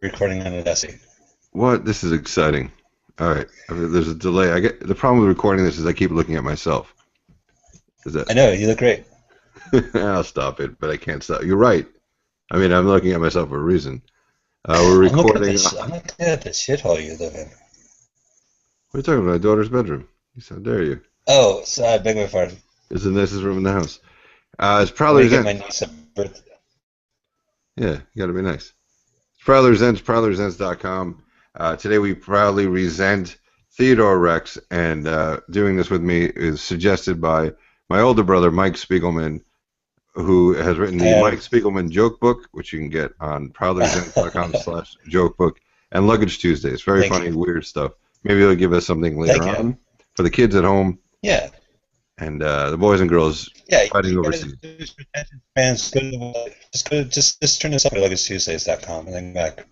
recording on Audacity. What? This is exciting. All right. There's a delay. The problem with recording this is I keep looking at myself. Is that? I know, you look great. I'll stop it, but I can't stop. You're right. I mean, I'm looking at myself for a reason. We're recording. I'm looking at the shithole you live in. What are you talking about? My daughter's bedroom. How dare you? Oh, so I beg my pardon. It's the nicest room in the house. It's I'm Proudly gonna get my Resents. niece a birthday. Yeah, you gotta be nice. It's Proudly Resents, proudlyresents.com. Today we proudly resent Theodore Rex, and doing this with me is suggested by my older brother, Mike Spiegelman, who has written the Mike Spiegelman Joke Book, which you can get on proudlyresents.com/jokebook, and Luggage Tuesdays. Very funny, weird stuff. Maybe he'll give us something later on for the kids at home. Yeah. And the boys and girls fighting overseas. Fans, just turn this up at luggage-tuesdays.com and then back.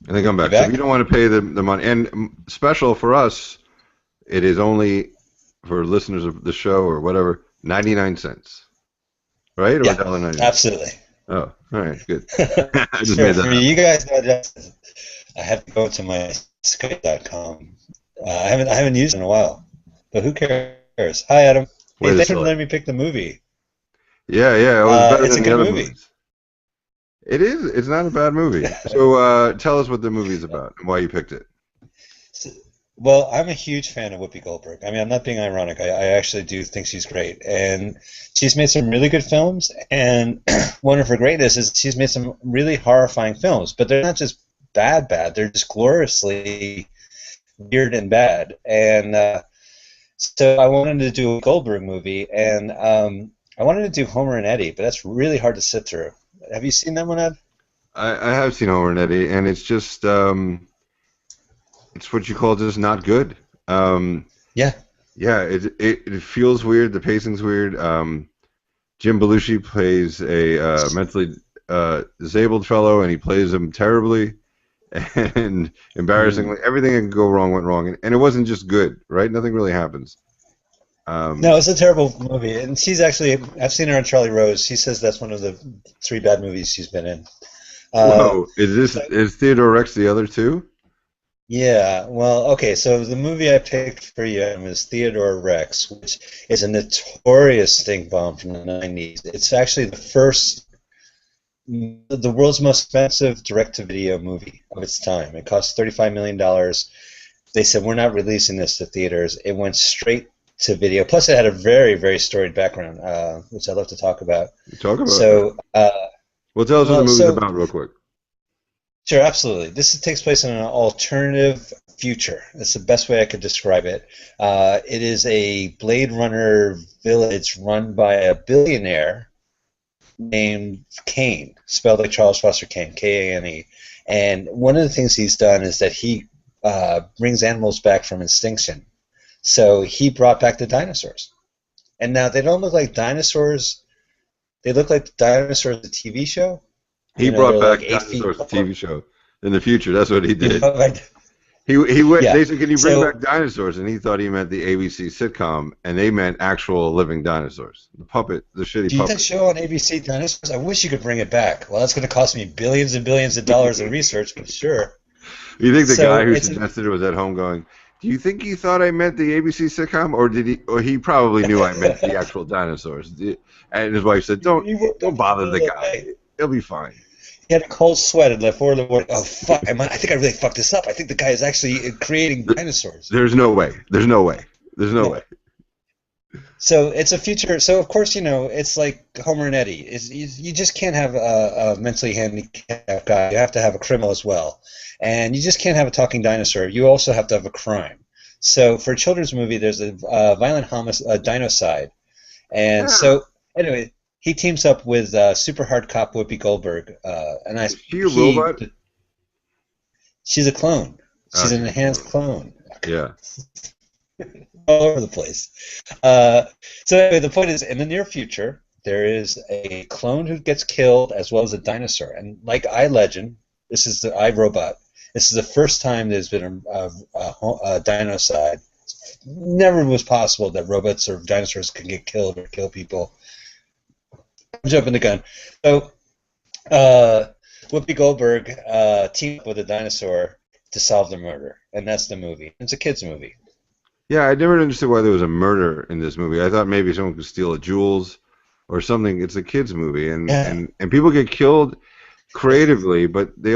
And then come back. So if you don't want to pay the money, and special for us, it is only for listeners of the show or whatever, 99 cents. Right? Or $1.99? Absolutely. Oh, all right, good. I just made that up. You guys know that I have to go to my Skype.com. I haven't used it in a while, but who cares? Hi, Adam. Hey, thanks for letting me pick the movie. Yeah, it was better than the other movie. movies. It is. It's not a bad movie. So tell us what the movie is about and why you picked it. Well, I'm a huge fan of Whoopi Goldberg. I mean, I'm not being ironic. I actually do think she's great. And she's made some really good films, and one of her greatness is she's made some really horrifying films. But they're not just bad. They're just gloriously weird and bad. And so I wanted to do a Goldberg movie, and I wanted to do Homer and Eddie, but that's really hard to sit through. Have you seen that one, Ed? I have seen Homer and Eddie, and it's just it's what you call just not good. Yeah, it feels weird. The pacing's weird. Jim Belushi plays a mentally disabled fellow, and he plays him terribly and embarrassingly. Everything that can go wrong went wrong, and it wasn't just good, right? Nothing really happens. No, it's a terrible movie, and she's actually, I've seen her on Charlie Rose. She says that's one of the 3 bad movies she's been in. Whoa, is Theodore Rex the other two? Yeah, well, okay, so the movie I picked for you was Theodore Rex, which is a notorious stink bomb from the 90s. It's actually the world's most expensive direct-to-video movie of its time. It cost $35 million. They said, we're not releasing this to theaters. It went straight to video. Plus, it had a very, very storied background, which I'd love to talk about. Talk about it. Well, tell us what the movie's about real quick. Sure, absolutely. This takes place in an alternative future. That's the best way I could describe it. It is a Blade Runner village run by a billionaire named Kane, spelled like Charles Foster Kane, Kane. And one of the things he's done is that he brings animals back from extinction. So he brought back the dinosaurs. And now they don't look like dinosaurs. They look like dinosaurs in the TV show. He brought back dinosaurs to TV show in the future. That's what he did. He went. They said, "Can you bring back dinosaurs?" And he thought he meant the ABC sitcom, and they meant actual living dinosaurs. The shitty puppet. That show on ABC, Dinosaurs? I wish you could bring it back. Well, that's going to cost me billions and billions of dollars in research, but sure. You think the guy who suggested it was at home going, "Do you think he thought I meant the ABC sitcom, or did he? Or he probably knew I meant the actual dinosaurs?" And his wife said, "Don't bother the guy. He'll be fine." He had a cold sweat and left 4 in the morning. Oh, fuck. I think I really fucked this up. I think the guy is actually creating dinosaurs. There's no way. There's no way. So it's a future. So, of course, it's like Homer and Eddie. You just can't have a mentally handicapped guy. You have to have a criminal as well. And you just can't have a talking dinosaur. You also have to have a crime. So for a children's movie, there's a violent dinocide. And so, anyway, he teams up with super hard cop Whoopi Goldberg. Is she a robot? She's a clone. She's an enhanced clone. Yeah. All over the place. So anyway, the point is, in the near future, there is a clone who gets killed as well as a dinosaur. And like iLegend, this is the iRobot. This is the first time there's been a dinocide. Never was possible that robots or dinosaurs can get killed or kill people. I'm jumping the gun. So Whoopi Goldberg teamed up with a dinosaur to solve the murder, and that's the movie. It's a kids' movie. Yeah, I never understood why there was a murder in this movie. I thought maybe someone could steal a jewels or something. It's a kids' movie, and Yeah, and people get killed creatively, but they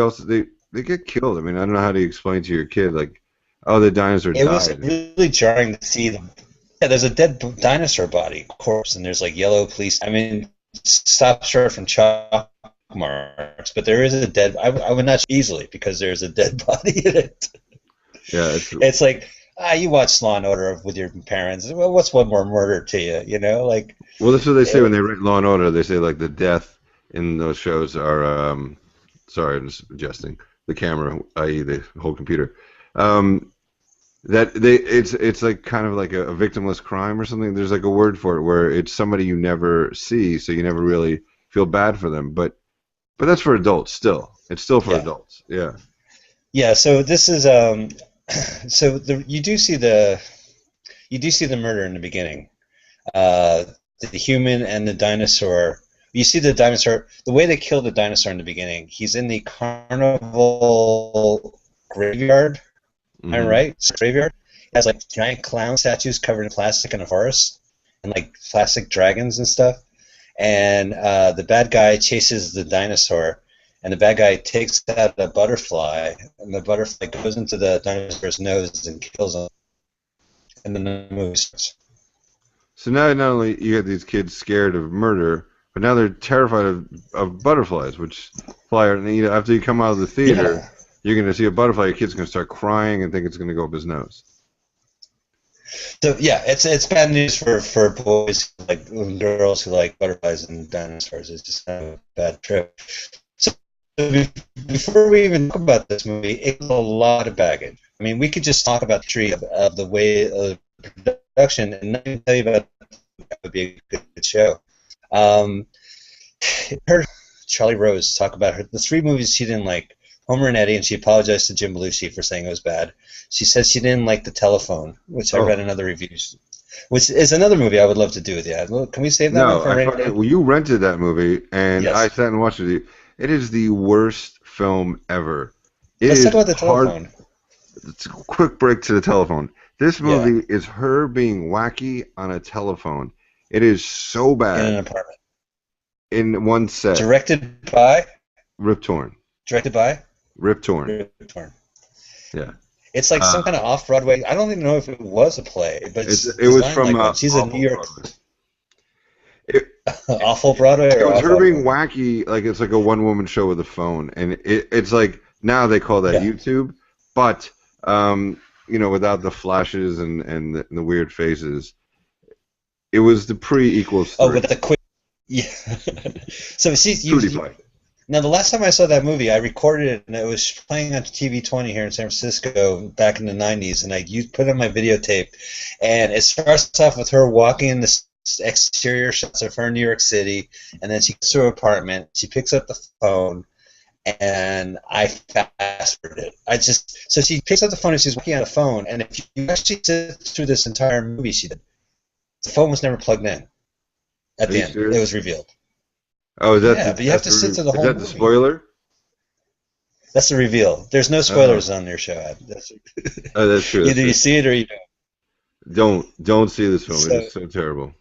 get killed. I mean, I don't know how to explain to your kid like, oh, the dinosaur it was died. really jarring to see them. Yeah, there's a dead dinosaur body corpse, and there's like yellow police. I mean, stop short from chalk marks, but there is a dead. I would not easily because there's a dead body in it. Yeah, It's like you watch Law and Order with your parents. Well, what's one more murder to you? You know, like well, this is what they say when it, they write Law and Order. They say like the death in those shows are sorry, I'm just adjusting the camera, i.e. the whole computer. Um, that it's like kind of like a victimless crime or something. There's like a word for it where it's somebody you never see, so you never really feel bad for them. But that's for adults still. It's still for yeah, adults. Yeah. yeah. So this is so you do see the murder in the beginning. Uh, the human and the dinosaur. You see the dinosaur. The way they kill the dinosaur in the beginning. He's in the carnival graveyard. Am I Hmm. right? It's a graveyard. It has like giant clown statues covered in plastic in a forest, and like plastic dragons and stuff. And the bad guy chases the dinosaur, and the bad guy takes out a butterfly, and the butterfly goes into the dinosaur's nose and kills him. And then the movie starts. So now not only you have these kids scared of murder, but now they're terrified of butterflies, which fly. And you know, after you come out of the theater, Yeah. you're going to see a butterfly. Your kid's going to start crying and think it's going to go up his nose. So yeah, it's bad news for boys like and girls who like butterflies and dinosaurs. It's just kind of a bad trip. So before we even talk about this movie, it's a lot of baggage. I mean, we could just talk about the tree of the way of production, and not even tell you about that would be a good show. Um, heard Charlie Rose talk about the three movies she didn't like: Homer and Eddie, and she apologized to Jim Belushi for saying it was bad. She said she didn't like The Telephone, which I read Oh in other reviews, which is another movie I would love to do with you. Can we save that one no! for a I rainy fucking day? well, you rented that movie, and I Yes. sat and watched it. It is the worst film ever. It Let's talk is about The hard. Telephone. It's a quick break to the telephone. This Yeah, movie is her being wacky on a telephone. It is so in an bad apartment. in one set. Directed by? Rip Torn. Directed by? Rip Torn. Rip Torn. Yeah. It's like some Uh, kind of off-Broadway. I don't even know if it was a play, but it's it was designed from like one. She's a New Awful York Broadway. It, awful Broadway it or was off her being Broadway. wacky, like it's like a one-woman show with a phone, and it's like now they call that Yeah. YouTube, but without the flashes and the weird faces. It was the pre-equals Oh, three. with the quick. Yeah. So Tootie Play. now the last time I saw that movie, I recorded it and it was playing on TV 20 here in San Francisco back in the 90s, and I put it on my videotape, and it starts off with her walking in the exterior shots of her in New York City, and then she gets to her apartment, she picks up the phone, and I fast forwarded it. So she picks up the phone and she's walking on the phone, and if you actually sit through this entire movie she did, the phone was never plugged in. At Are the you end, it serious? was revealed. Oh, Yeah, but you have to sit through the is whole that the movie. spoiler? That's the reveal. There's no Oh, spoilers on your show, Ed. oh, that's true. That's Either you true. see it or you don't. Don't see this film. It So is so terrible.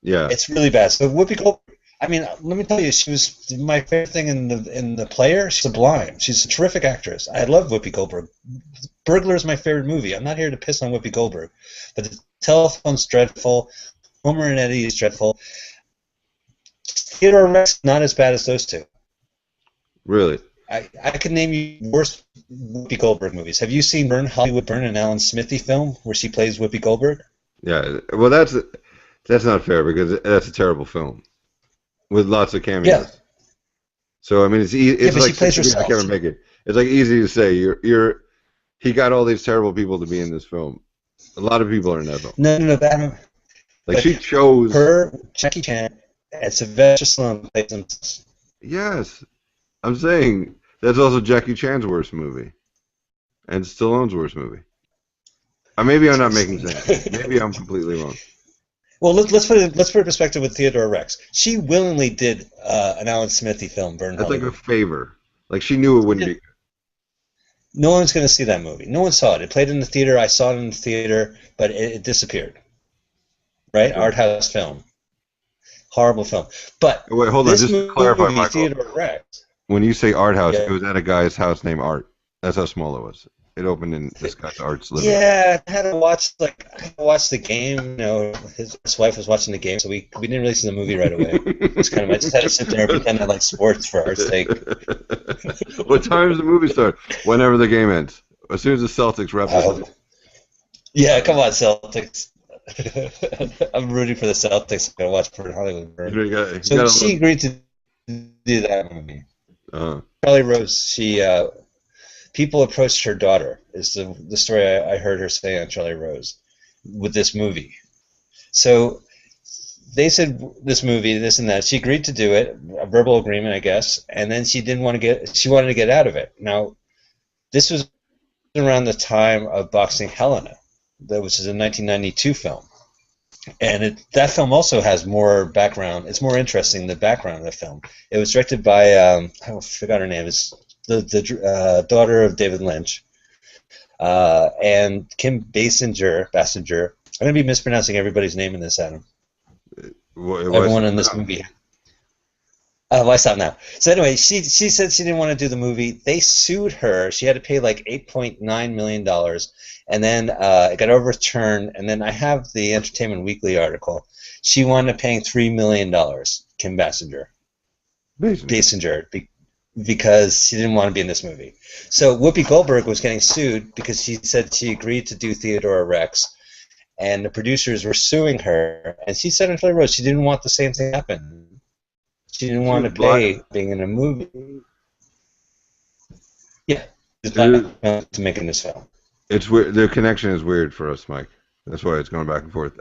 Yeah. it's really bad. So Whoopi Goldberg. I mean, let me tell you, she was my favorite thing in the Player. She's sublime. She's a terrific actress. I love Whoopi Goldberg. Burglar is my favorite movie. I'm not here to piss on Whoopi Goldberg, but The Telephone's dreadful. Homer and Eddie is dreadful. Theodore Rex not as bad as those two. Really. I could name you worse Whoopi Goldberg movies. Have you seen Hollywood Burn, an Alan Smithy film where she plays Whoopi Goldberg? Yeah. Well, that's not fair because that's a terrible film with lots of Yeah, cameos. So I mean, it's easy. yeah, It's but she like plays I herself. can't make it. It's like easy to say he got all these terrible people to be in this film. A lot of people are in that film. No, that. Like But she chose. her, Jackie Chan, and Sylvester Stallone plays them. Yes, I'm saying that's also Jackie Chan's worst movie and Stallone's worst movie. Maybe I'm not making sense. Maybe I'm completely wrong. Well, let's put it in perspective with Theodore Rex. She willingly did an Alan Smithy film, Burn That's like a Hollywood. favor. Like she knew it wouldn't be. No one's going to see that movie. No one saw it. It played in the theater. I saw it in the theater, but it disappeared. Right? Okay. Art house film. Horrible film. But Wait, hold on. this Just to clarify, movie, Michael. Theodore Rex. When you say art house, it Yeah. was at a guy's house named Art. That's how small it was. It opened in this guy's Art's living room. Yeah, I had to watch the game. You know, his wife was watching the game, so we didn't really see the movie right away. It's kind of I just had to sit there and pretend I like sports for our sake. What time does the movie start? Whenever the game ends. As soon as the Celtics wrap this up. Yeah, come on, Celtics. I'm rooting for the Celtics. I'm gonna watch Port Hollywood Burn. So she agreed to do that movie. Charlie Rose. People approached her daughter. Is the story I heard her say on Charlie Rose with this movie. So they said this movie, this and that. She agreed to do it, a verbal agreement, I guess. And then she didn't want to get. She wanted to get out of it. Now, this was around the time of Boxing Helena, which is a 1992 film. And that film also has more background. It's more interesting, the background of the film. It was directed by, I forgot her name. It's the daughter of David Lynch. And Kim Basinger. I'm going to be mispronouncing everybody's name in this, Adam. Everyone in this movie. Why stop now? So anyway, she said she didn't want to do the movie. They sued her. She had to pay like $8.9 million. And then it got overturned. And then I have the Entertainment Weekly article. She wound up paying $3 million, Kim Basinger, because she didn't want to be in this movie. So Whoopi Goldberg was getting sued because she said she agreed to do Theodore Rex. And the producers were suing her. And she said on Charlie Rose she didn't want the same thing to happen. She didn't want to pay being in a movie. Yeah, to making this film. It's weird. The connection is weird for us, Mike. That's why it's going back and forth.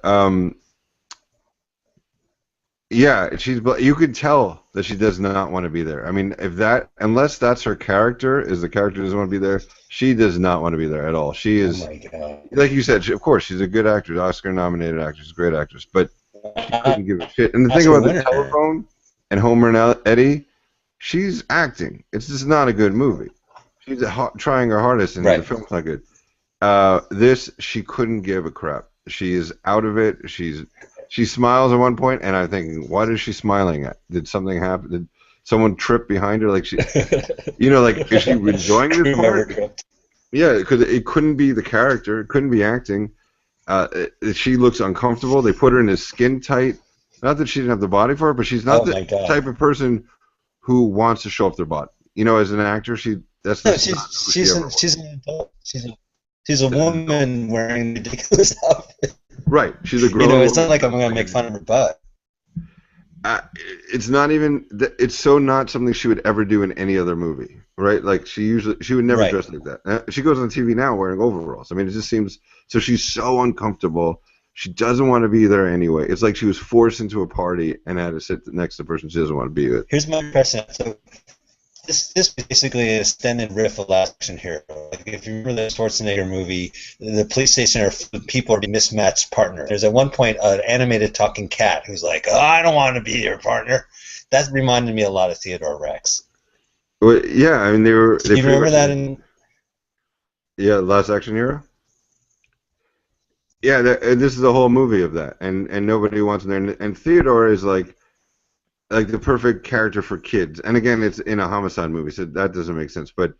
Yeah, you could tell that she does not want to be there. I mean, unless that's her character, is the character doesn't want to be there, she does not want to be there at all. She is, oh my God. Like you said, of course, she's a good actress, Oscar-nominated actress, great actress, but she couldn't give a shit. And the thing about the telephone and Homer and Eddie, she's acting. It's just not a good movie. She's trying her hardest, and the film's not good. This, she couldn't give a crap. She is out of it. She smiles at one point, and I'm thinking, what is she smiling at? Did something happen? Did someone trip behind her? Like she, like is she enjoying this part? Yeah, because it couldn't be the character. It couldn't be acting. She looks uncomfortable. They put her in a skin tight. Not that she didn't have the body for it, but she's not the type of person who wants to show off their body. As an actor, she's an adult. She's a woman wearing ridiculous outfits. Right, she's a grown. It's not like I'm going to make fun of her butt. It's not even. It's so not something she would ever do in any other movie, right? Like she would never dress like that. She goes on TV now wearing overalls. I mean, it just seems so. She's so uncomfortable. She doesn't want to be there anyway. It's like she was forced into a party and had to sit next to the person she doesn't want to be with. Here's my impression. So this basically an extended riff of Last Action Hero. Like if you remember the Schwarzenegger movie, the police station are people are mismatched partners. There's at one point an animated talking cat who's like, "Oh, I don't want to be your partner." That reminded me a lot of Theodore Rex. Well, yeah, I mean they were. Do you remember that in? Yeah, Last Action Hero. Yeah, this is the whole movie of that, and nobody wants him there. And Theodore is like the perfect character for kids. And again, it's in a homicide movie, so that doesn't make sense. But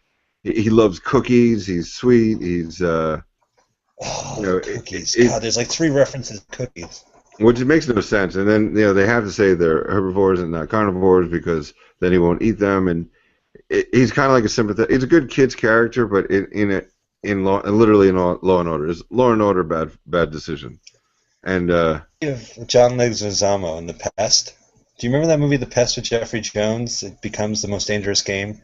he loves cookies. He's sweet. He's cookies. God, there's like 3 references to cookies. Which makes no sense. And then they have to say they're herbivores and not carnivores because then he won't eat them. And he's kind of like a sympathetic. He's a good kid's character, but literally in Law and Order. Is Law and Order bad decision? And John Leguizamo in The Pest. Do you remember that movie, The Pest, with Jeffrey Jones? It becomes the most dangerous game.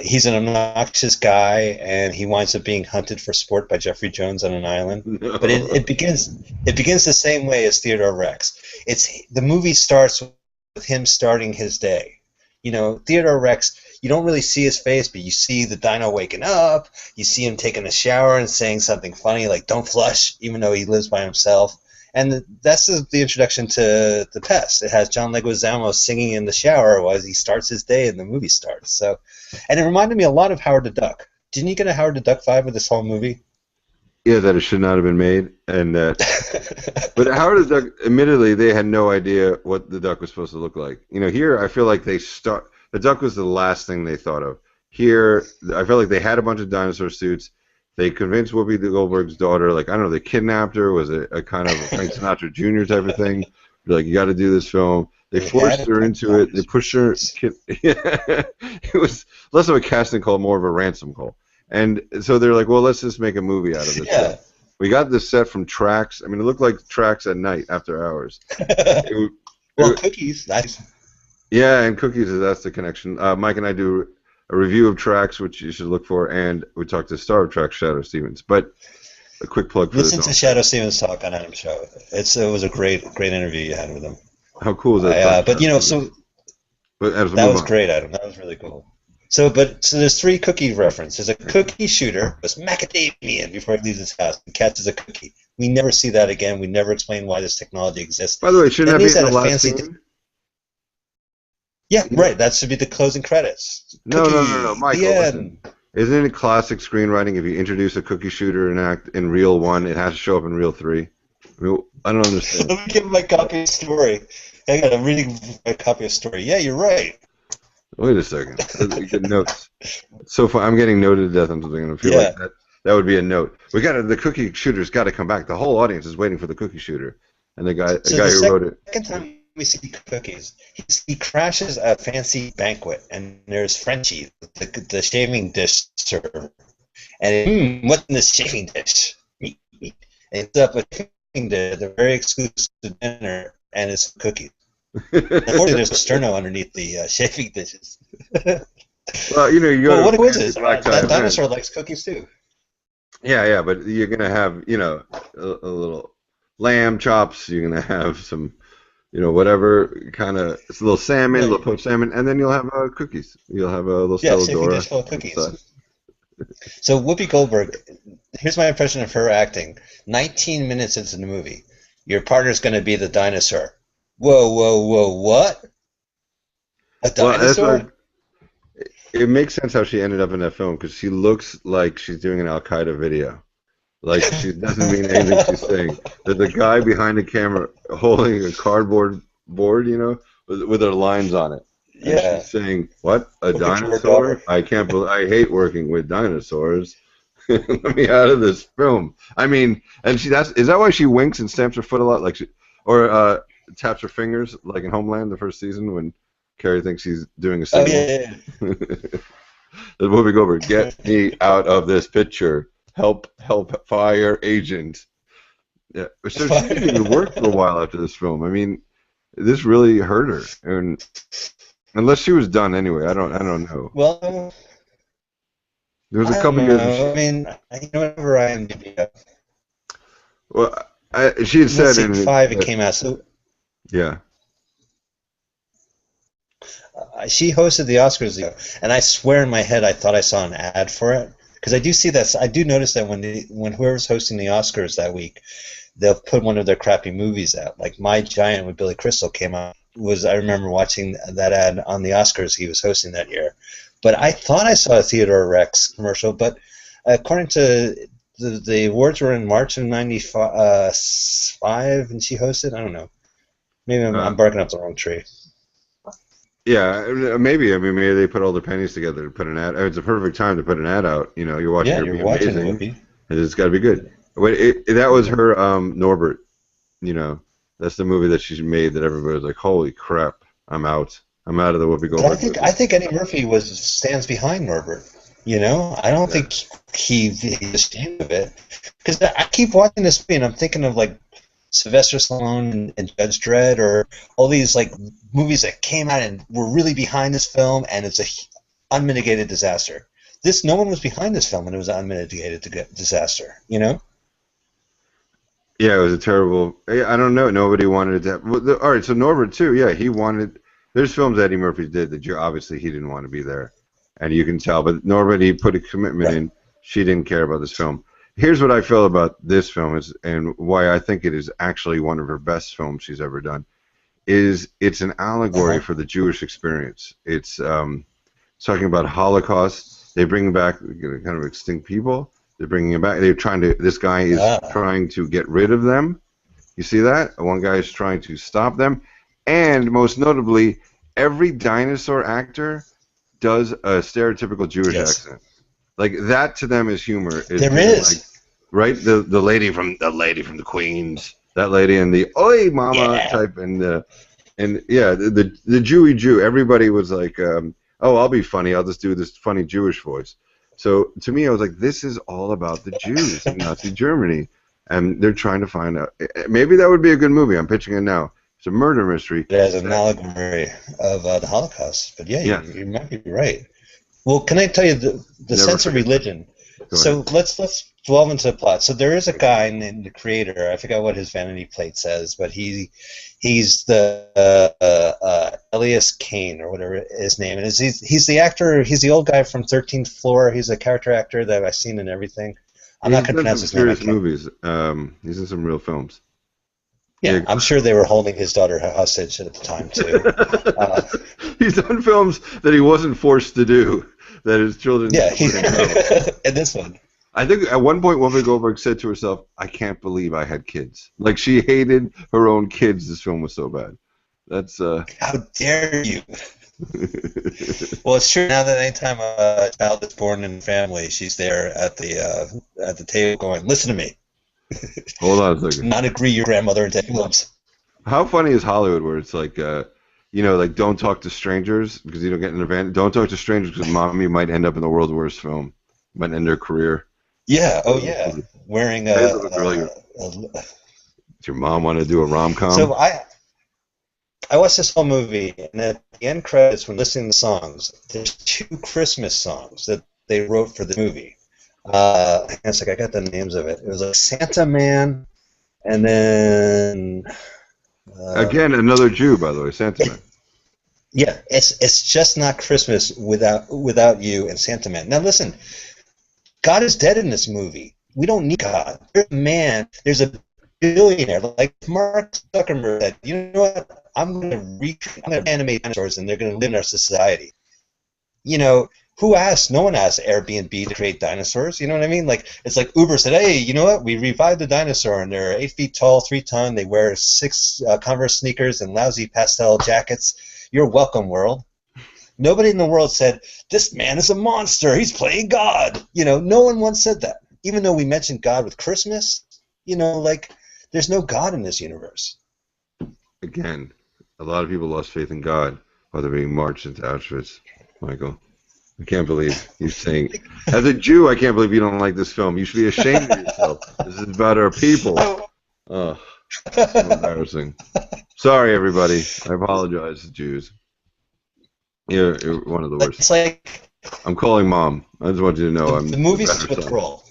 He's an obnoxious guy, and he winds up being hunted for sport by Jeffrey Jones on an island. No. But it begins the same way as Theodore Rex. The movie starts with him starting his day. Theodore Rex, you don't really see his face, but you see the dino waking up. You see him taking a shower and saying something funny like "Don't flush," even though he lives by himself. And that's the introduction to The Pest. It has John Leguizamo singing in the shower while he starts his day and the movie starts. So, and it reminded me a lot of Howard the Duck. Didn't you get a Howard the Duck vibe with this whole movie? Yeah, that it should not have been made, and that. But Howard the Duck, admittedly, they had no idea what the duck was supposed to look like. Here I feel like the duck was the last thing they thought of. Here, I feel like they had a bunch of dinosaur suits. They convinced Whoopi Goldberg's daughter, like, I don't know, they kidnapped her. Was it a kind of a Frank Sinatra Jr. type of thing? They're like, you got to do this film. They forced her into it. They pushed her. It was less of a casting call, more of a ransom call. And so they're like, well, let's just make a movie out of this. Yeah. We got this set from Tracks. I mean, it looked like Tracks at night after hours. Cookies, nice. Yeah, and Cookies, that's the connection. Mike and I do a review of Tracks, which you should look for, and we talked to star of Tracks, Shadow Stevens. But a quick plug for Listen to Shadow Stevens talk on Adam's show. It was a great interview you had with him. How cool is that? But that was great, Adam. That was really cool. So there's 3 cookie references. There's a cookie shooter, was macadamian before he leaves his house and catches a cookie. We never see that again. We never explain why this technology exists. By the way, shouldn't that be in the last scene? Yeah, right. That should be the closing credits. No, Michael. Listen. Isn't it classic screenwriting if you introduce a cookie shooter in act in reel 1, it has to show up in reel 3? I don't understand. Let me give him my copy of story. I'm reading my copy of story. Yeah, you're right. Wait a second. Get notes. So far, I'm getting noted to death on something, and I feel like that would be a note. The cookie shooter's got to come back. The whole audience is waiting for the cookie shooter, and the guy who wrote it. Second time we see cookies, he crashes a fancy banquet, and there's Frenchie, the shaving dish server, and what's in this shaving dish? Meat. And it's up a shaving dish, a very exclusive dinner, and it's cookies. Unfortunately, there's a sterno underneath the shaving dishes. Well, you go. What is it? That dinosaur likes cookies too. Yeah, but you're gonna have, a little lamb chops. You're gonna have some, whatever kind of, it's a little salmon, a little poached salmon, and then you'll have cookies. You'll have a little shaving dish full of cookies. So Whoopi Goldberg, here's my impression of her acting. 19 minutes into the movie, your partner's gonna be the dinosaur. Whoa, what? A dinosaur? Well, it makes sense how she ended up in that film, because she looks like she's doing an Al-Qaeda video. Like, she doesn't mean anything she's saying. There's a guy behind the camera holding a cardboard board, with her lines on it. And she's saying, what? A dinosaur? I can't believe, I hate working with dinosaurs. Let me out of this film. I mean, and is that why she winks and stamps her foot a lot? Or taps her fingers, like in Homeland, the first season, when Carrie thinks she's doing a signal. Oh, yeah. The Whoopi Goldberg, get me out of this picture. Help, fire agent. Yeah, so she didn't even work for a while after this film. I mean, this really hurt her, and unless she was done anyway, I don't know. Well, there was a couple years. I mean, whenever I am. Well, she had said in 5 it came out. So yeah. She hosted the Oscars, and I swear in my head I thought I saw an ad for it, because I do see that. I do notice that when whoever's hosting the Oscars that week, they'll put one of their crappy movies out. Like My Giant with Billy Crystal came out. I remember watching that ad on the Oscars he was hosting that year, but I thought I saw a Theodore Rex commercial. But according to the awards were in March of '95, and she hosted. I don't know. Maybe I'm barking up the wrong tree. Yeah, maybe. I mean, maybe they put all their pennies together to put an ad. It's a perfect time to put an ad out. You're watching her be amazing. It's got to be good. That was her Norbert. That's the movie that she made that everybody was like, "Holy crap, I'm out. I'm out of the Whoopi Goldberg." I think Eddie Murphy stands behind Norbert. I don't think he's ashamed of it, because I keep watching this movie and I'm thinking of like Sylvester Stallone and Judge Dredd, or all these like movies that came out and were really behind this film, and it's a unmitigated disaster. No one was behind this film, and it was an unmitigated disaster. Yeah, it was a terrible. I don't know. Nobody wanted it to. All right, so Norbert too. Yeah, he wanted. There's films Eddie Murphy did that obviously he didn't want to be there, and you can tell. But Norbert, he put a commitment in. She didn't care about this film. Here's what I feel about this film is, and why I think it is actually one of her best films she's ever done, is it's an allegory Uh-huh. for the Jewish experience. It's talking about Holocaust. They bring back kind of extinct people. They're bringing them back. They're trying to. This guy is Ah, trying to get rid of them. You see that? One guy is trying to stop them, and most notably, every dinosaur actor does a stereotypical Jewish yes. accent. Like that to them is humor. Is There being like, is. right? The lady from the Queens, that lady, and the "Oi, Mama" Yeah. type, and yeah, the Jewy Jew. Everybody was like, "Oh, I'll be funny. I'll just do this funny Jewish voice." So to me, I was like, "This is all about the Jews in Nazi Germany, and they're trying to find out. Maybe that would be a good movie. I'm pitching it now. It's a murder mystery. As an allegory of the Holocaust. But yeah, Yeah, you might be right. Well, can I tell you the never sense of forget that. religion? Go ahead. So let's delve into the plot. So there is a guy named the creator. I forgot what his vanity plate says, but he's the Elias Kane or whatever his name is. He's the actor. He's the old guy from 13th Floor. He's a character actor that I've seen in everything. I'm not He's going to done pronounce some his name. I serious can't. movies. He's in some real films. Yeah, Yeah. I'm sure they were holding his daughter hostage at the time too. Uh, He's done films that he wasn't forced to do, that his children yeah, were in trouble. and this one. I think at one point Whoopi Goldberg said to herself, "I can't believe I had kids." Like she hated her own kids. This film was so bad. That's How dare you? Well, it's true now that anytime a child is born in a family, she's there at the table going, "Listen to me, Hold on a second. not agree your grandmother and take lumps." How funny is Hollywood, where it's like, like don't talk to strangers because you don't get an advantage. Don't talk to strangers because mommy might end up in the world's worst film, might end her career. Yeah, oh yeah, wearing Hey, little girl, a does your mom want to do a rom so com? I watched this whole movie, and at the end credits, when listening to the songs, there's two Christmas songs that they wrote for the movie. It's like I got the names of it. It was like Santa Man, and then Again, another Jew, by the way, Santa. yeah, it's just not Christmas without you and Santa Man. Now listen, God is dead in this movie. We don't need God. There's a man. There's a billionaire like Mark Zuckerberg said. You know what? I'm going to animate dinosaurs, and they're going to live in our society. You know, who asked? No one asked Airbnb to create dinosaurs. You know what I mean? Like it's like Uber said, "Hey, you know what? We revived the dinosaur, and they're 8 feet tall, 3 ton. They wear six Converse sneakers and lousy pastel jackets. You're welcome, world." Nobody in the world said, "This man is a monster. He's playing God." You know, no one once said that. Even though we mentioned God with Christmas, like there's no God in this universe. Again, a lot of people lost faith in God while they're being marched into Auschwitz. Michael, I can't believe you're saying, as a Jew, I can't believe you don't like this film. You should be ashamed of yourself. This is about our people. Oh, so embarrassing. Sorry, everybody. I apologize to Jews. You're one of the But worst. it's like I'm calling mom. I just want you to know I'm the the movie's better to a son. scroll.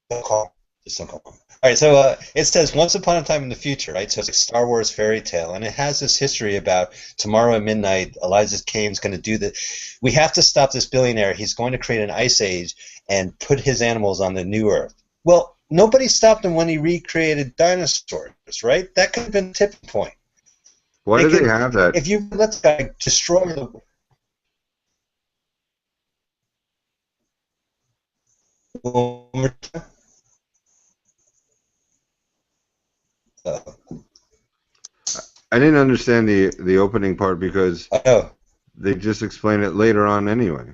Don't call him. Just don't call him. All right, so it says "Once Upon a Time in the Future," right? So it's like Star Wars fairy tale, and it has this history about tomorrow at midnight. Elijah Kane's going to do the. We have to stop this billionaire. He's going to create an ice age and put his animals on the new Earth. Well, nobody stopped him when he recreated dinosaurs, right? That could have been the tipping point. Why do they have that? If you let the guy destroy the. I didn't understand the opening part because I know. they just explain it later on anyway.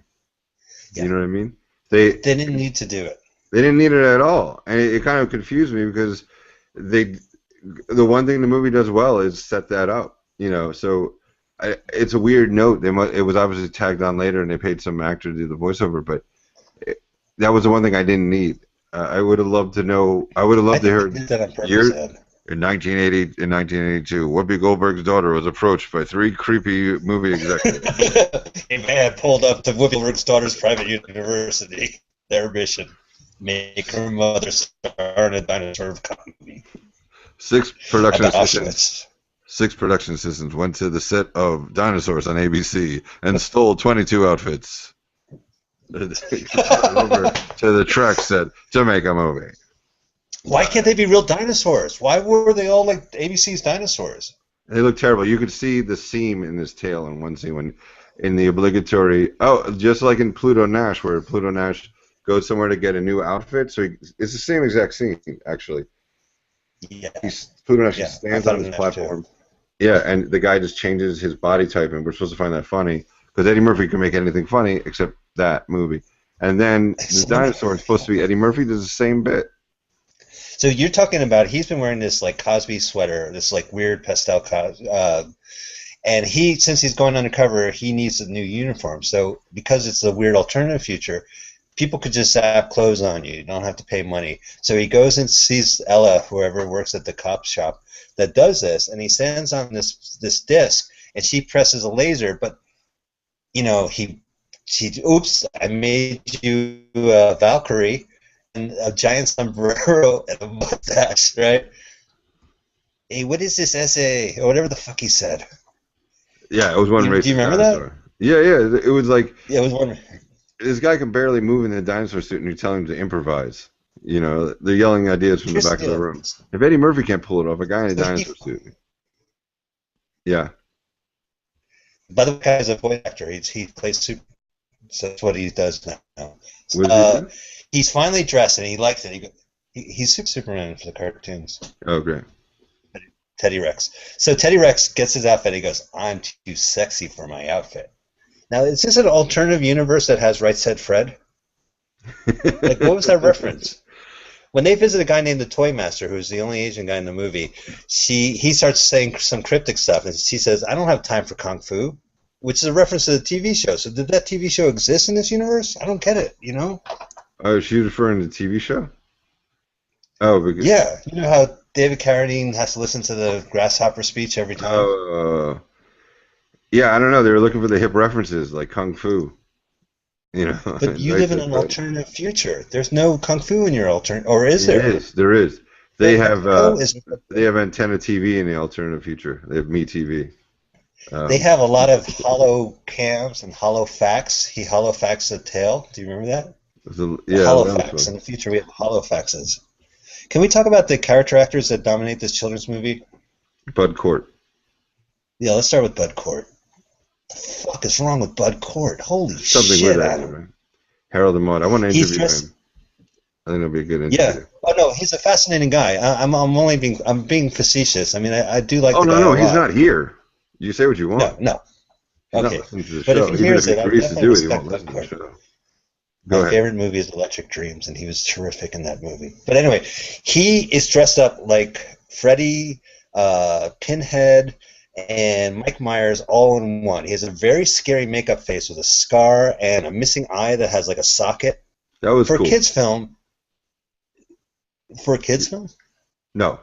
Yeah. You know what I mean? They They didn't need to do it. They didn't need it at all, and it kind of confused me because they the one thing the movie does well is set that up. So it's a weird note. It was obviously tagged on later, and they paid some actor to do the voiceover, but that was the one thing I didn't need. I would have loved to know. I would have I loved to think hear they did that on purpose, year Ed. in 1980 in 1982. Whoopi Goldberg's daughter was approached by three creepy movie executives. A man pulled up to Whoopi Goldberg's daughter's private university. Their mission: make her mother star in a dinosaur company Six production about assistants. Auschwitz. Six production assistants went to the set of Dinosaurs on ABC and stole 22 outfits. Went over to the truck, said to make a movie. Why can't they be real dinosaurs? Why were they all like ABC's dinosaurs? They look terrible. You could see the seam in his tail in one scene when, in the obligatory. Oh, just like in Pluto Nash, where Pluto Nash goes somewhere to get a new outfit. So it's the same exact scene, actually. Yeah, Pluto Nash yeah. I stands thought on it his was Nash too. platform. Yeah, and the guy just changes his body type, and we're supposed to find that funny because Eddie Murphy can make anything funny except that movie. And then the dinosaur is supposed to be Eddie Murphy does the same bit. So you're talking about he's been wearing this like Cosby sweater, this like weird pastel and he, since he's going undercover, he needs a new uniform. So because it's a weird alternative future, people could just zap clothes on you. You don't have to pay money. So he goes and sees Ella, whoever works at the cop shop that does this, and he stands on this disc, and she presses a laser. But you know, oops, I made you a Valkyrie and a giant sombrero and a mustache, right? Hey, what is this essay or whatever the fuck he said? Yeah, it was one Do you racist remember dinosaur. that? Yeah. It was like Yeah, it was one. this guy can barely move in a dinosaur suit, and you're telling him to improvise. You know, they're yelling ideas from the Here's back the of the deal. room. If Eddie Murphy can't pull it off, a guy in a So he, dinosaur suit. Yeah. by the way, guy's a voice actor. He plays super. So that's what he does now. What does he do? He's finally dressed, and he likes it. He's Superman for the cartoons. Oh, great. Teddy Rex. So Teddy Rex gets his outfit. He goes, "I'm too sexy for my outfit." Now, is this an alternative universe that has Right Said Fred? Like, what was that reference? When they visit a guy named the Toy Master, who's the only Asian guy in the movie, he starts saying some cryptic stuff, and she says, "I don't have time for kung fu," which is a reference to the TV show. So did that TV show exist in this universe? I don't get it, you know? Oh, she's referring to the TV show? Oh, because Yeah, you know how David Carradine has to listen to the grasshopper speech every time? yeah, I don't know. They were looking for the hip references like kung fu. You know, But you right? live in an alternative future. There's no kung fu in your alternative, or is There there? is. There is. They Well, have Mexico is. antenna TV in the alternative future. They have Me TV. They have a lot of hollow cams and hollow facts. He hollow facts the tail. Do you remember that? The Yeah, hollow that was facts. In fun. the future, we have hollow faxes. Can we talk about the character actors that dominate this children's movie? Bud Court. Yeah, let's start with Bud Cort. The fuck is wrong with Bud Cort? Holy Something shit, with that, Adam. right? Harold and Maude. I want to He's interview dressed. him. I think it'll be a good Yeah. interview. Oh no, he's a fascinating guy. I'm being facetious. I mean, I do like Oh the no, guy no, a he's lot. not here. You say what you No, want. no. He's not Okay. listening to the But if show. he Even if hears he it, I agrees to definitely do it, he won't respect listen Bud to the Cort. show. Go My ahead. favorite movie is Electric Dreams, and he was terrific in that movie. But anyway, he is dressed up like Freddy, Pinhead, and Mike Myers all in one. He has a very scary makeup face with a scar and a missing eye that has like a socket. That was For a cool. kids' film, for a kids' film? No.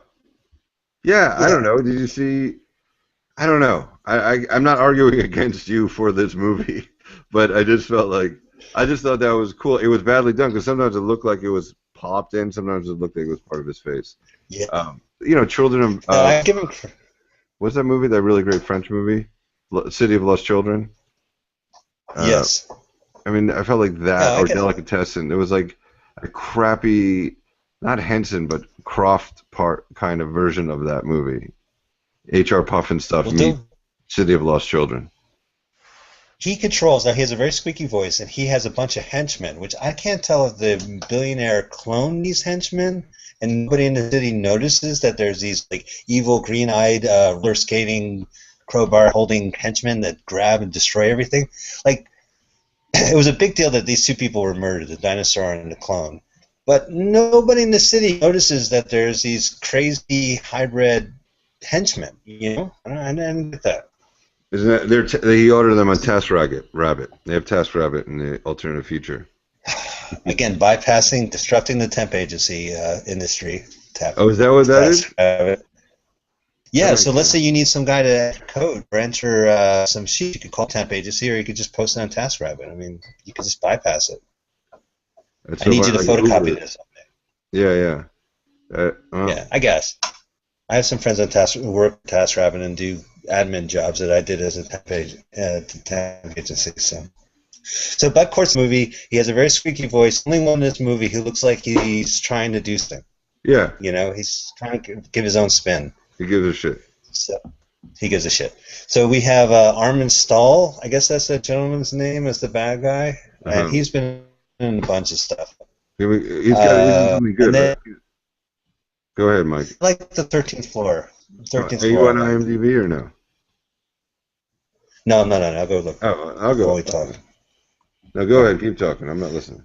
Yeah, I Yeah. don't know. Did you see? I don't know. I'm not arguing against you for this movie, but I just felt like I just thought that was cool. It was badly done because sometimes it looked like it was popped in. Sometimes it looked like it was part of his face. Yeah. Children. No, I give him. What's that movie? That really great French movie, City of Lost Children. Yes. I mean, I felt like No, that I or get it. Delicatessen. It was like a crappy, not Henson, but Croft part kind of version of that movie. H.R. Puffin stuff Well, meet City of Lost Children. he controls. Now he has a very squeaky voice, and he has a bunch of henchmen, which I can't tell if the billionaire cloned these henchmen, and nobody in the city notices that there's these like evil, green-eyed, roller skating, crowbar holding henchmen that grab and destroy everything. Like it was a big deal that these two people were murdered, the dinosaur and the clone. But nobody in the city notices that there's these crazy hybrid henchmen. You know, I didn't get that. Isn't that he ordered them on Rabbit. They have TaskRabbit in the alternative future. Again, bypassing, disrupting the temp agency industry. Oh, is that what that is? Yeah, That so makes let's say sense. you need some guy to code or enter some sheet. You could call temp agency, or you could just post it on TaskRabbit. I mean, you could just bypass it. That's I need so you to like photocopy Uber. this. Yeah. Well, Yeah, I guess. I have some friends on who work at TaskRabbit and do admin jobs that I did as a temp agency. So So Bud Cort's movie, he has a very squeaky voice. Only one in this movie who looks like he's trying to do something. Yeah, You know, he's trying to give his own spin. he gives a shit. So he gives a shit. So we have Armin Stahl. I guess that's that gentleman's name as the bad guy, and Uh-huh. he's been in a bunch of stuff. He's something And good, right? then Go ahead, Mike. like the 13th floor. 13th Are you floor I on like. IMDb or no? No, no, no, no. I'll go look Oh, I'll while go. we talk. No, go ahead. Keep talking. I'm not listening.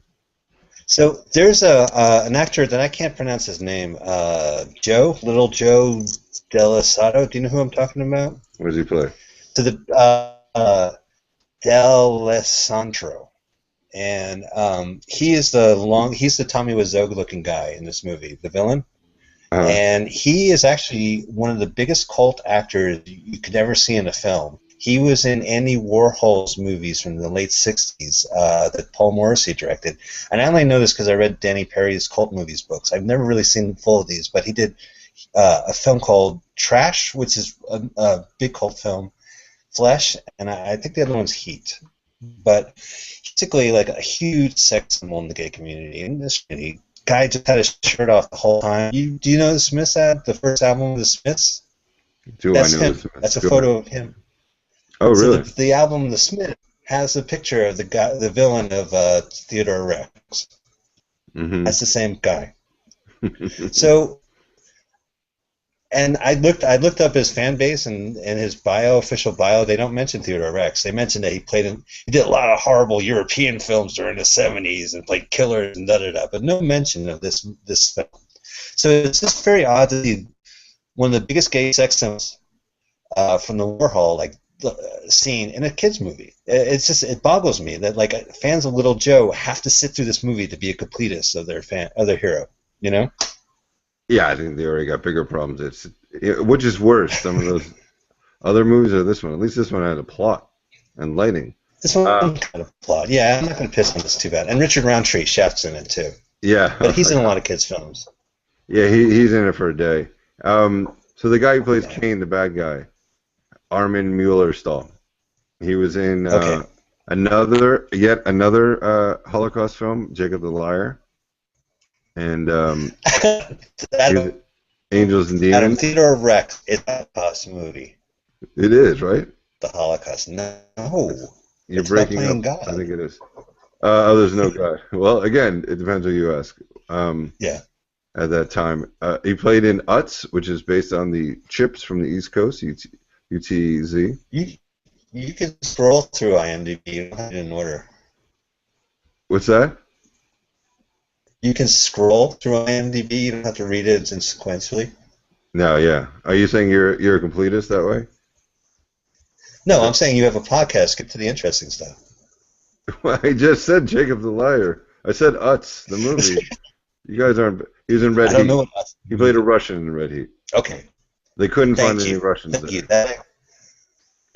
So there's an actor that I can't pronounce his name. Little Joe Delisato. Do you know who I'm talking about? What does he play? To the D'Alessandro, and he's the Tommy Wiseau looking guy in this movie, the villain. Uh-huh. And he is actually one of the biggest cult actors you could ever see in a film. He was in Andy Warhol's movies from the late 60s that Paul Morrissey directed. And I only know this because I read Danny Perry's cult movies books. I've never really seen full of these, but he did a film called Trash, which is a big cult film, Flesh, and I think the other one's Heat. But basically, like a huge sex symbol in the gay community. And this guy just had his shirt off the whole time. Do you know the Smiths had the first album of the Smiths? Do That's I know him. this? That's a photo of him. Oh, really? So the album The Smiths has a picture of the guy, the villain of Theodore Rex. Mm-hmm. That's the same guy. So, and I looked up his fan base and his official bio. They don't mention Theodore Rex. They mention that he did a lot of horrible European films during the '70s and played killers and da da da. But no mention of this film. So it's just very odd to see one of the biggest gay sex symbols from the Warhol scene in a kids movie. It boggles me that like fans of Little Joe have to sit through this movie to be a completist of their hero. You know? Yeah, I think they already got bigger problems. Which is worse, some of those other movies or this one? At least this one had a plot and lighting. This one kind of plot. Yeah, I'm not going to piss on this too bad. And Richard Roundtree, Chef's in it too. Yeah. But he's in a lot of kids' films. Yeah, he's in it for a day. So the guy who plays Kane, the bad guy, Armin Mueller-Stahl, he was in yet another Holocaust film, Jacob the Liar, and Angels and Demons. Theodore Rex is a Holocaust movie. It is, right? The Holocaust. No. You're breaking up. God. I think it is. There's no God. Well, again, it depends who you ask. Yeah. At that time, he played in Utz, which is based on the chips from the East Coast, UTZ. You can scroll through IMDb. You don't have it in order. What's that? You can scroll through IMDb. You don't have to read it sequentially. No, yeah. Are you saying you're a completist that way? No, I'm saying you have a podcast. Get to the interesting stuff. Well, I just said Jacob the Liar. I said Utz, the movie. You guys aren't. He was in Red Heat. I don't know what Utz. He played a Russian in Red Heat. Okay. They couldn't find any Russians Thank there. you.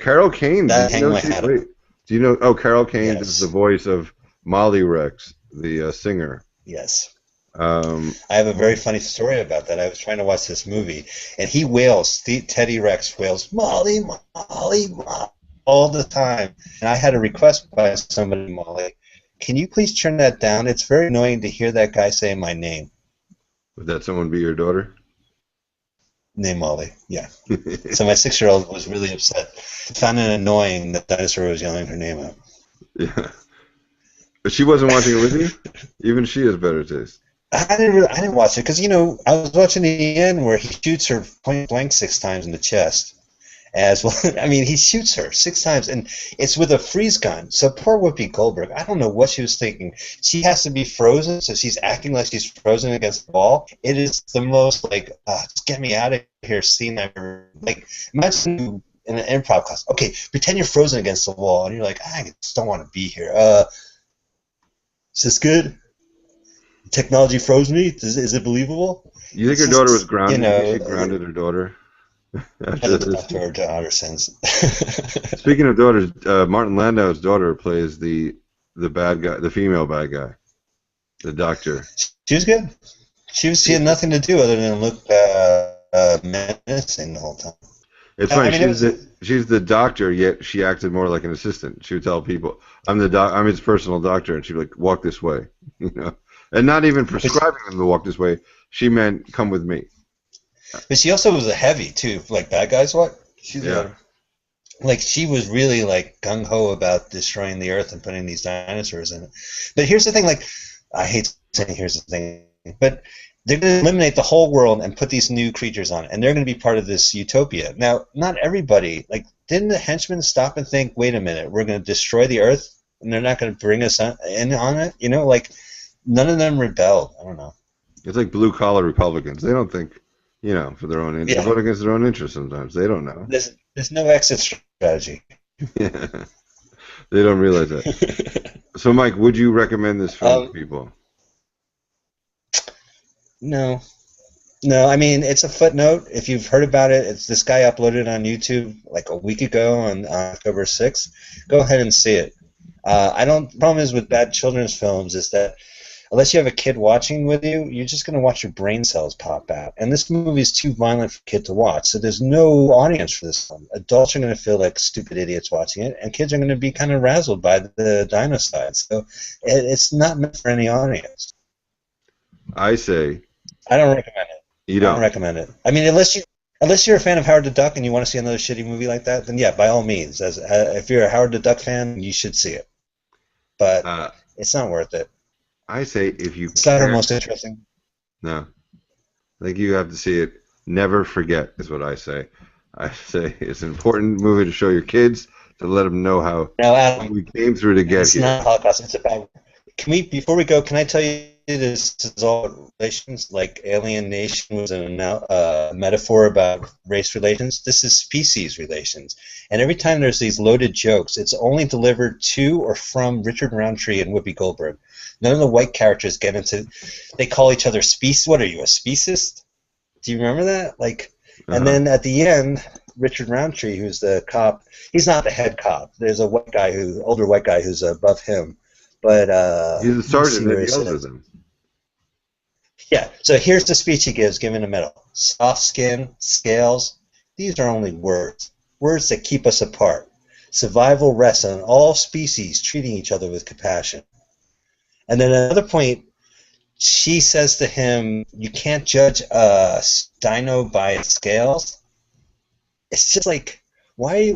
Carol Kane. That Do you know? Oh, Carol Kane Yes. is the voice of Molly Rex, the singer. Yes. I have a very funny story about that. I was trying to watch this movie, and he wails. Teddy Rex wails, Molly, Molly, Molly, all the time. And I had a request by somebody, Molly, can you please turn that down? It's very annoying to hear that guy say my name. Would that someone be your daughter? Name Molly, yeah. So my 6-year-old was really upset. Found it annoying that Dinosaur was yelling her name out. Yeah. But she wasn't watching it with you? Even she has better taste. I didn't watch it because, I was watching the end where he shoots her point blank 6 times in the chest. As well, I mean, he shoots her 6 times, and it's with a freeze gun. So poor Whoopi Goldberg, I don't know what she was thinking. She has to be frozen, so she's acting like she's frozen against the wall. It is the most, just get me out of here scene I've ever, imagine you in an improv class. Okay, pretend you're frozen against the wall, and you're like, I just don't want to be here. Is this good? Technology froze me? Is it believable? You think her daughter was grounded? She grounded her daughter? To her daughter since. Speaking of daughters, Martin Landau's daughter plays the bad guy, the female bad guy, the doctor. She was good. She had nothing to do other than look menacing the whole time. It's I funny. mean, it was. She's the doctor, yet she acted more like an assistant. She would tell people, I'm his personal doctor," and she'd be like, "Walk this way," you know, and not even But, prescribing them to walk this way. She meant, "Come with me." but she also was a heavy too, like Bad Guys. What? She's Yeah. a like she was really like gung ho about destroying the Earth and putting these dinosaurs in it. But here's the thing, like I hate saying here's the thing, but they're going to eliminate the whole world and put these new creatures on it, and they're going to be part of this utopia. Now, not everybody, like, didn't the henchmen stop and think, wait a minute, we're going to destroy the Earth, and they're not going to bring us in on it? You know, like, none of them rebelled. I don't know. It's like blue collar Republicans. They don't think, for their own. They Yeah, vote against their own interests sometimes. They don't know. there's no exit strategy. Yeah. They don't realize that. So, Mike, would you recommend this film to people? No. No, I mean, it's a footnote. If you've heard about it, it's this guy uploaded it on YouTube like a week ago on October 6th. Go ahead and see it. The problem is with bad children's films is that unless you have a kid watching with you, you're just going to watch your brain cells pop out. And this movie is too violent for a kid to watch, so there's no audience for this film. Adults are going to feel like stupid idiots watching it, and kids are going to be kind of razzled by the dinocides. So it's not meant for any audience. I say. I don't recommend it. You don't? I don't recommend it. I mean, unless you're a fan of Howard the Duck and you want to see another shitty movie like that, then yeah, by all means. If you're a Howard the Duck fan, you should see it. But it's not worth it. I say if you It's not the most interesting. No. I think you have to see it. Never forget is what I say. I say it's an important movie to show your kids, to let them know how we came through to get it's here. Not Holocaust. It's about. Before we go, can I tell you this is all relations? Like alienation was a metaphor about race relations. This is species relations. And every time there's these loaded jokes, it's only delivered to or from Richard Roundtree and Whoopi Goldberg. None of the white characters get into. They call each other species. What are you, a speciesist? Do you remember that? Like, and then at the end, Richard Roundtree, who's the cop, he's not the head cop. There's a older white guy who's above him. But he's a sergeant that yells at them. Yeah, so here's the speech he gives, giving a medal. Soft skin, scales, these are only words. Words that keep us apart. Survival rests on all species treating each other with compassion. And then at another point, she says to him, you can't judge a dino by its scales. It's just like, why,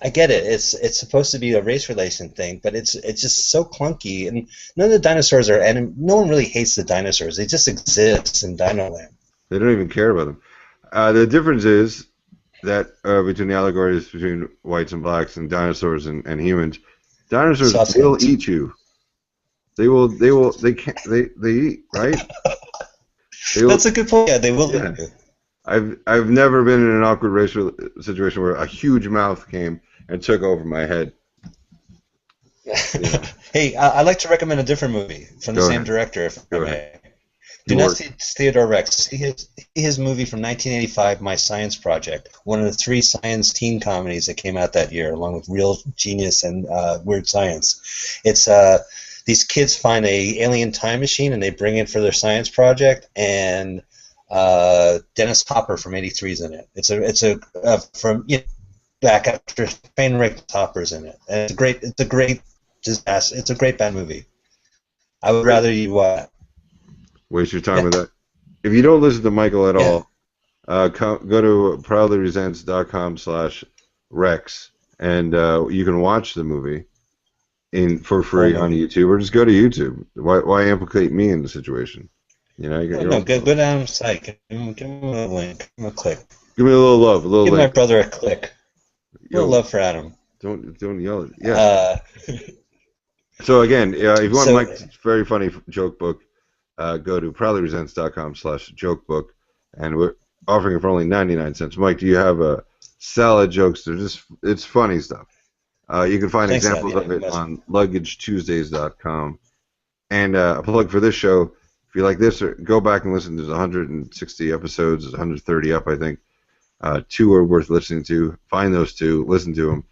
I get it. It's supposed to be a race relation thing, but it's just so clunky. And none of the dinosaurs are, and no one really hates the dinosaurs. They just exist in Dino Land. They don't even care about them. The difference is that between the allegories between whites and blacks and dinosaurs and humans, dinosaurs will eat you. They eat, right? That's a good point. Yeah, they will eat you. I've never been in an awkward racial situation where a huge mouth came and took over my head. Yeah. Hey, I'd like to recommend a different movie from the same director, if I may. Do not see Theodore Rex. See his movie from 1985, My Science Project, one of the 3 science teen comedies that came out that year, along with Real Genius and Weird Science. It's these kids find a alien time machine and they bring it for their science project, and Dennis Hopper from '83 is in it. It's from back after Trainwreck. Hopper's in it, and it's a great disaster. It's a great bad movie. I would rather you waste your time with that. If you don't listen to Michael at all, go to proudlyresents.com/Rex, and you can watch the movie for free on YouTube, or just go to YouTube. Why implicate me in the situation? Go down the site. Give him a link. Give him a click. Give me a little love, Give my brother a click. A little love for Adam. Don't yell at So again, if you want Mike's very funny joke book, go to proudlyresents.com/jokebook, and we're offering it for only 99 cents. Mike, do you have salad jokes? It's funny stuff. You can find examples of it on luggagetuesdays.com. And a plug for this show. If you like this, go back and listen. There's 160 episodes. There's 130 up, I think. 2 are worth listening to. Find those 2. Listen to them.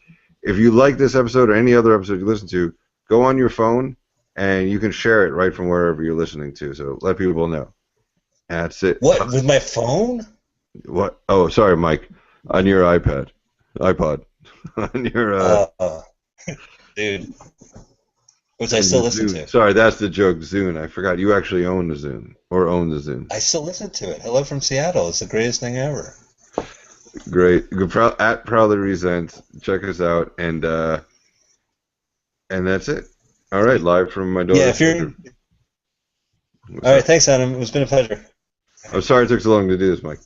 If you like this episode or any other episode you listen to, go on your phone, and you can share it right from wherever you're listening to. So let people know. That's it. What, with my phone? What? Oh, sorry, Mike. on your iPod, on your Uh, dude, which I and still the listen Zune. to. Sorry, that's the joke. Zune. I forgot you actually own the Zune or own the Zune. I still listen to it. Hello from Seattle. It's the greatest thing ever. Great. At Proudly Resent. Check us out, and that's it. All right, live from my Yeah, daughter's if you're bedroom. What's all right, up? thanks, Adam. It's been a pleasure. I'm sorry it took so long to do this, Mike.